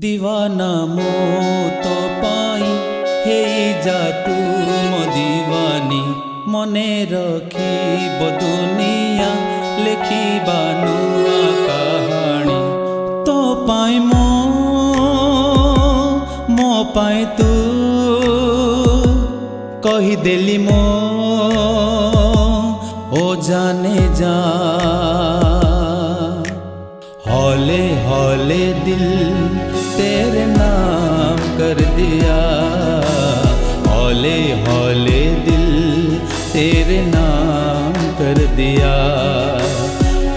दीवाना मो तो पाई हे जा तू मो दीवानी मने रखिब दुनिया लिखिबा नुआ कहानी तो पाई मो पाई तू कही देली मो ओ जाने जा हौले हौले दिल तेरे नाम कर दिया हौले हौले दिल तेरे नाम कर दिया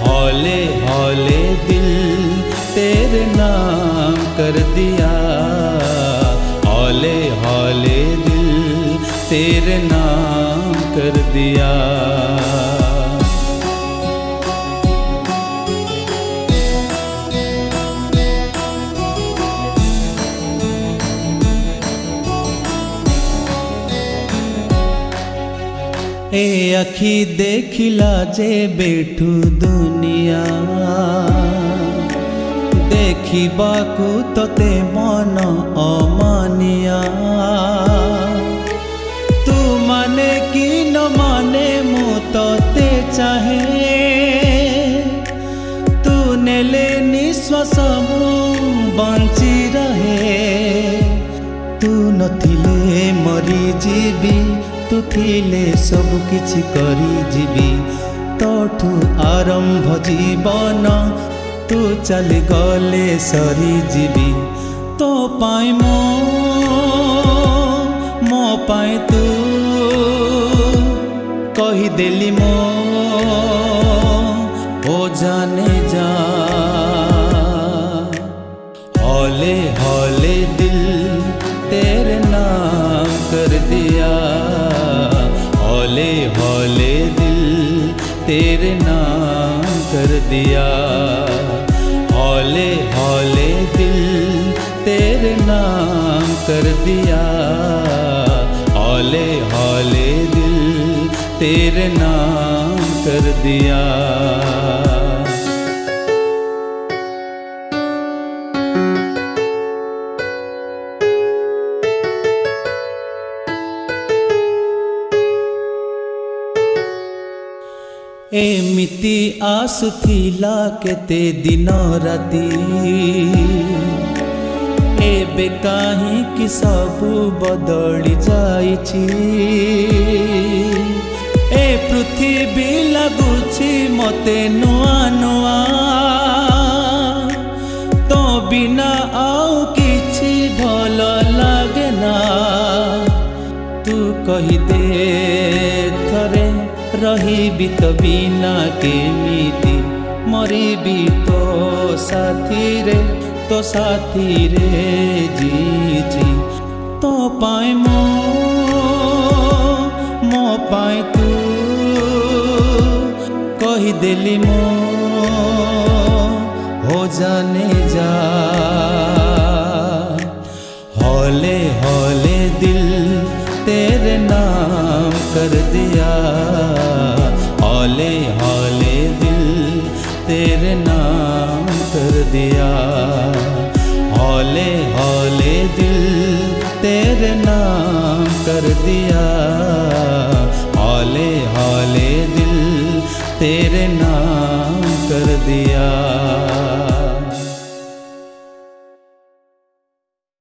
हौले हौले दिल तेरे नाम कर दिया हौले हौले दिल तेरे नाम कर दिया। ए अखी देखिला जे बैठू दुनिया देखिबाकू तोते मन अमानिया तू माने कि न माने मु तोते चाहे तू नेले निश्वास मु बंची रहे तू नथिले मरी जीवी तू थिले सब किछि करी जीवी तोठू आरंभ जीवन तू चली गले सरी जीवी तो पाई मो पाई तू कही देली मो ओ जाने जा हौले हौले दिल तेरे नाम कर दिया हौले हौले दिल तेरे नाम कर दिया हौले हौले दिल तेरे नाम कर दिया हौले हौले दिल तेरे नाम कर दिया। एमिति आसुथिला केते दिन राति एबे काहे कि सबु बदली जाइछि ए पृथ्वी लागुछि मते नुआ नुआ तो बिना आउ किछि भल लागे ना तू कहि दे थरे रही तो बिना केमिति मरीबी तो साथी रे जी तो पाए मो पाए तू कही देली मो हो जाने जा हौले हौले दिल तेरे नाम कर दिया हौले हौले दिल तेरे नाम कर दिया हौले हौले दिल तेरे नाम कर दिया हौले हौले दिल तेरे नाम कर दिया।